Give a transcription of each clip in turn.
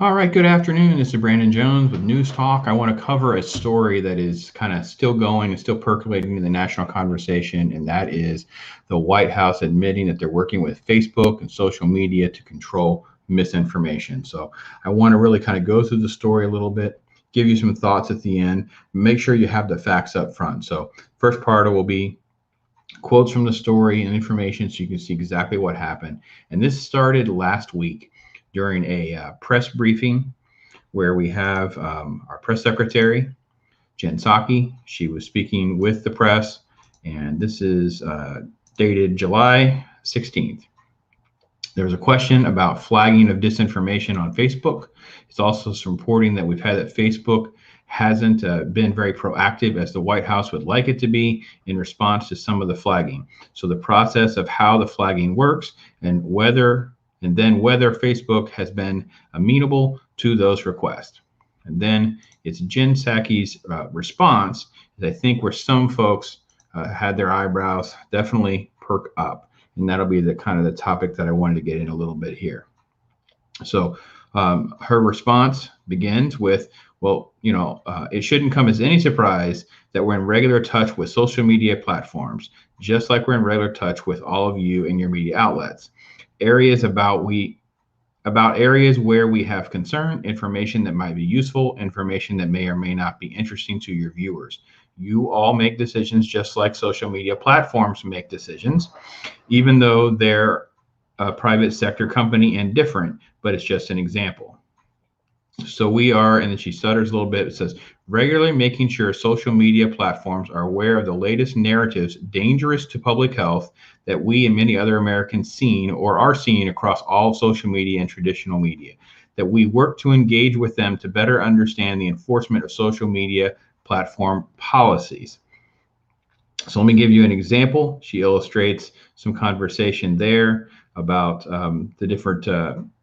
All right, good afternoon. This is Brandon Jones with News Talk. I want to cover a story that is kind of still going and still percolating in the national conversation, and that is the White House admitting that they're working with Facebook and social media to control misinformation. So I want to really kind of go through the story a little bit, give you some thoughts at the end, make sure you have the facts up front. So, first part will be quotes from the story and information so you can see exactly what happened. And this started last week during a press briefing where we have our press secretary, Jen Psaki. She was speaking with the press, and this is dated July 16th. There was a question about flagging of disinformation on Facebook. It's also some reporting that we've had that Facebook hasn't been very proactive as the White House would like it to be in response to some of the flagging. So the process of how the flagging works and then whether Facebook has been amenable to those requests. And then it's Jen Psaki's response, is I think where some folks had their eyebrows definitely perk up. And that'll be the kind of the topic that I wanted to get in a little bit here. So her response begins with, well, it shouldn't come as any surprise that we're in regular touch with social media platforms, just like we're in regular touch with all of you and your media outlets. About areas where we have concern, information that might be useful, information that may or may not be interesting to your viewers. You all make decisions just like social media platforms make decisions, even though they're a private sector company and different, but it's just an example. So we are, and then she stutters a little bit. It says, regularly making sure social media platforms are aware of the latest narratives dangerous to public health that we and many other Americans seen or are seeing across all social media and traditional media. That we work to engage with them to better understand the enforcement of social media platform policies. So let me give you an example. She illustrates some conversation there about the different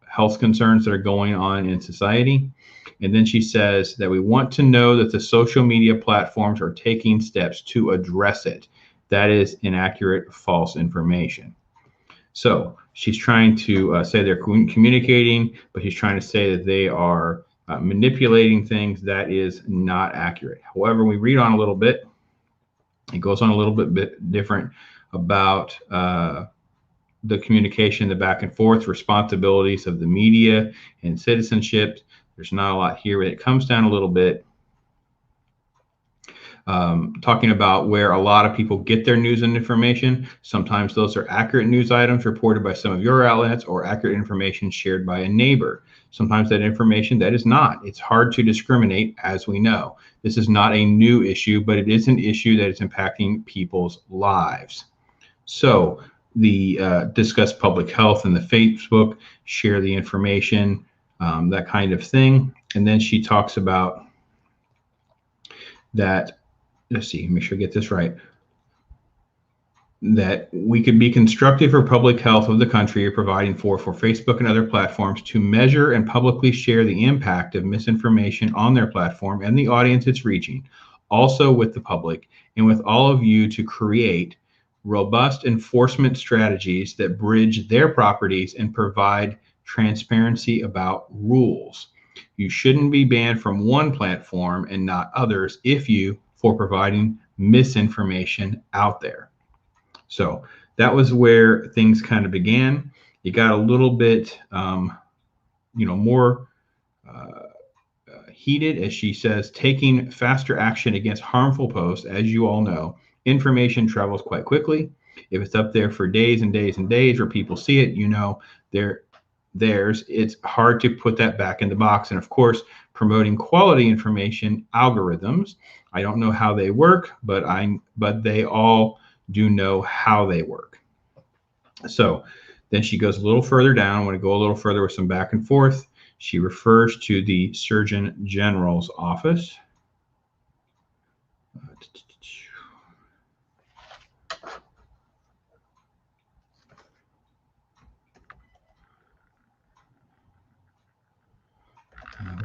health concerns that are going on in society. And then she says that we want to know that the social media platforms are taking steps to address it. That is inaccurate, false information. So she's trying to say they're communicating, but she's trying to say that they are manipulating things. That is not accurate. However, we read on a little bit. It goes on a little bit different about the communication, the back and forth responsibilities of the media and citizenship. There's not a lot here, but it comes down a little bit talking about where a lot of people get their news and information. Sometimes those are accurate news items reported by some of your outlets or accurate information shared by a neighbor. Sometimes that information that is not. It's hard to discriminate, as we know. This is not a new issue, but it is an issue that is impacting people's lives. So the discuss public health in the Facebook, share the information, that kind of thing. And then she talks about that, let's see, make sure I get this right, that we could be constructive for public health of the country or providing for Facebook and other platforms to measure and publicly share the impact of misinformation on their platform and the audience it's reaching, also with the public and with all of you to create robust enforcement strategies that bridge their properties and provide transparency about rules. You shouldn't be banned from one platform and not others if you for providing misinformation out there. So that was where things kind of began. It got a little bit, more heated as she says, taking faster action against harmful posts. As you all know, information travels quite quickly. If it's up there for days and days and days where people see it, it's hard to put that back in the box. And of course, promoting quality information algorithms, I don't know how they work, but they all do know how they work. So then she goes a little further down. I want to go a little further with some back and forth. She refers to the Surgeon General's office.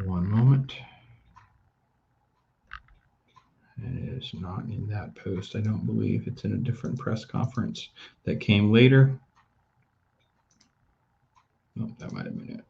One moment. It is not in that post. I don't believe it's in a different press conference that came later. Oh, that might have been it.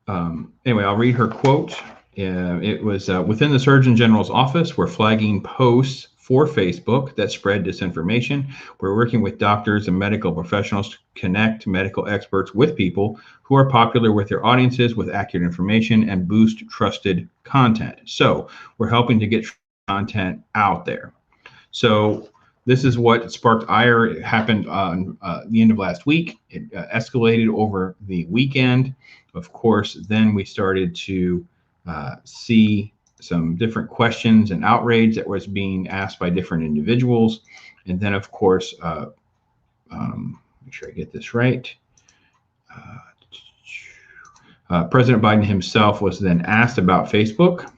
Anyway, I'll read her quote. It was within the Surgeon General's office, we're flagging posts for Facebook that spread disinformation. We're working with doctors and medical professionals to connect medical experts with people who are popular with their audiences with accurate information and boost trusted content. So we're helping to get content out there. So this is what sparked ire. It happened on the end of last week. It escalated over the weekend. Of course, then we started to see some different questions and outrage that was being asked by different individuals. And then, of course, make sure I get this right. President Biden himself was then asked about Facebook.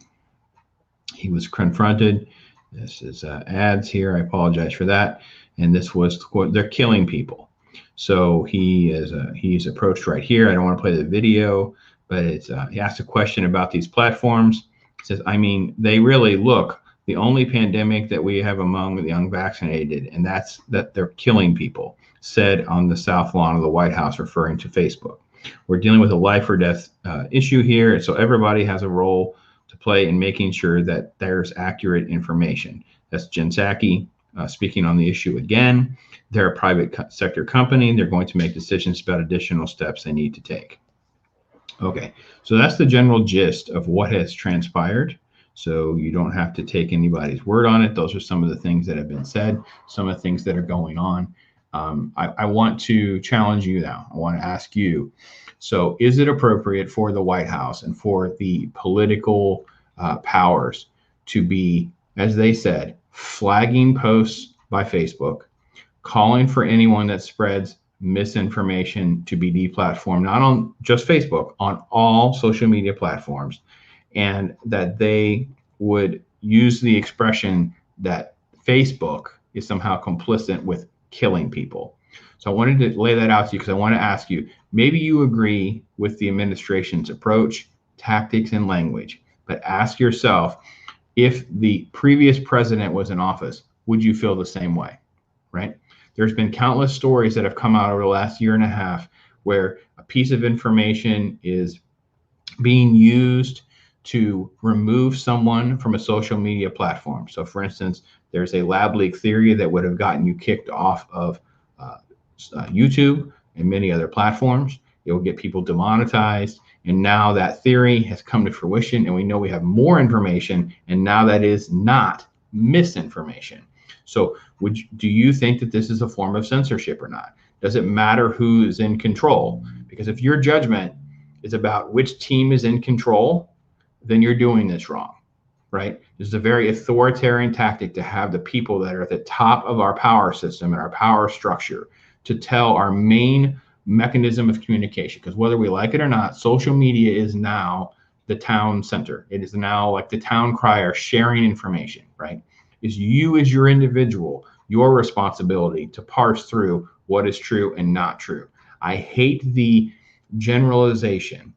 He was confronted. This is ads here. I apologize for that. And this was, quote, they're killing people. So he's approached right here. I don't want to play the video, but he asked a question about these platforms. He says, I mean, they really look the only pandemic that we have among the unvaccinated, and that's that they're killing people, said on the South Lawn of the White House, referring to Facebook. We're dealing with a life or death issue here, and so everybody has a role to play in making sure that there's accurate information. That's Jen Psaki speaking on the issue again. They're a private sector company. They're going to make decisions about additional steps they need to take. Okay, so that's the general gist of what has transpired. So you don't have to take anybody's word on it. Those are some of the things that have been said, some of the things that are going on. I want to challenge you now. I want to ask you, so is it appropriate for the White House and for the political powers to be, as they said, flagging posts by Facebook, calling for anyone that spreads misinformation to be deplatformed, not on just Facebook, on all social media platforms, and that they would use the expression that Facebook is somehow complicit with killing people? So I wanted to lay that out to you because I want to ask you, maybe you agree with the administration's approach, tactics, and language, but ask yourself, if the previous president was in office, would you feel the same way, right? There's been countless stories that have come out over the last year and a half where a piece of information is being used to remove someone from a social media platform. So for instance, there's a lab leak theory that would have gotten you kicked off of YouTube and many other platforms. It will get people demonetized. And now that theory has come to fruition, and we know we have more information, and now that is not misinformation. So do you think that this is a form of censorship or not? Does it matter who is in control? Because if your judgment is about which team is in control, then you're doing this wrong, right? This is a very authoritarian tactic to have the people that are at the top of our power system and our power structure to tell our main mechanism of communication. Because whether we like it or not, social media is now the town center. It is now like the town crier sharing information, right? Is you as your individual, your responsibility to parse through what is true and not true. I hate the generalization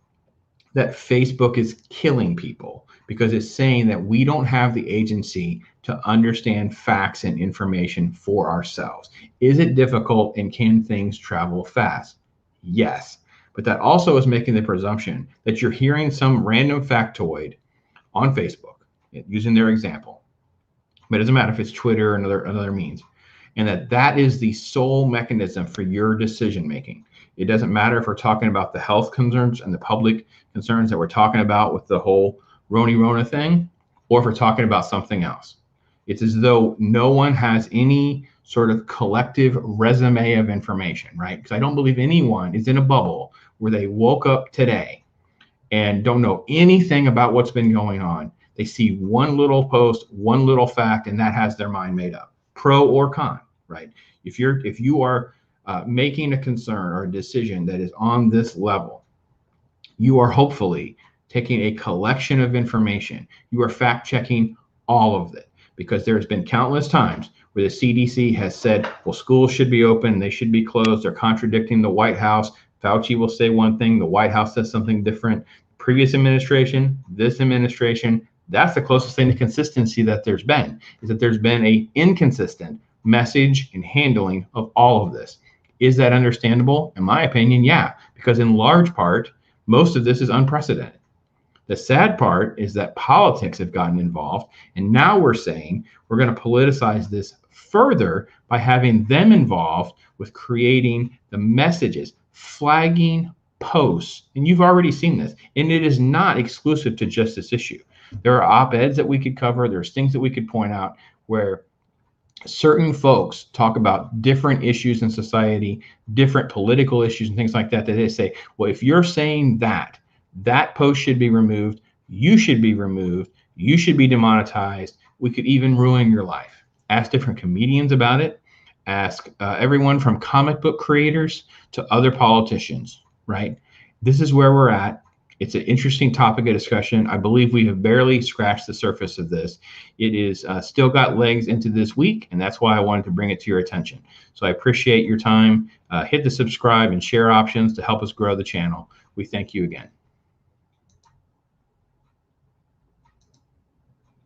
that Facebook is killing people, because it's saying that we don't have the agency to understand facts and information for ourselves. Is it difficult, and can things travel fast? Yes. But that also is making the presumption that you're hearing some random factoid on Facebook, using their example. But it doesn't matter if it's Twitter or another means, and that is the sole mechanism for your decision making. It doesn't matter if we're talking about the health concerns and the public concerns that we're talking about with the whole Rona thing, or if we're talking about something else. It's as though no one has any sort of collective resume of information, right? Because I don't believe anyone is in a bubble where they woke up today and don't know anything about what's been going on. They see one little post, one little fact, and that has their mind made up, pro or con, right? If you are making a concern or a decision that is on this level, you are hopefully taking a collection of information. You are fact checking all of it, because there's been countless times where the CDC has said, well, schools should be open, they should be closed. They're contradicting the White House. Fauci will say one thing, the White House says something different. Previous administration, this administration, that's the closest thing to consistency that there's been, is that there's been a inconsistent message and handling of all of this. Is that understandable? In my opinion, yeah, because in large part, Most of this is unprecedented. The sad part is that politics have gotten involved, and now we're saying we're going to politicize this further by having them involved with creating the messages, flagging posts. And you've already seen this, and it is not exclusive to just this issue. There are op-eds that we could cover, there's things that we could point out where certain folks talk about different issues in society, different political issues and things like that, that they say, well, if you're saying that, that post should be removed, you should be removed, you should be demonetized, we could even ruin your life. Ask different comedians about it, ask everyone from comic book creators to other politicians, right? This is where we're at. It's an interesting topic of discussion. I believe we have barely scratched the surface of this. It is still got legs into this week, and that's why I wanted to bring it to your attention. So I appreciate your time. Hit the subscribe and share options to help us grow the channel. We thank you again.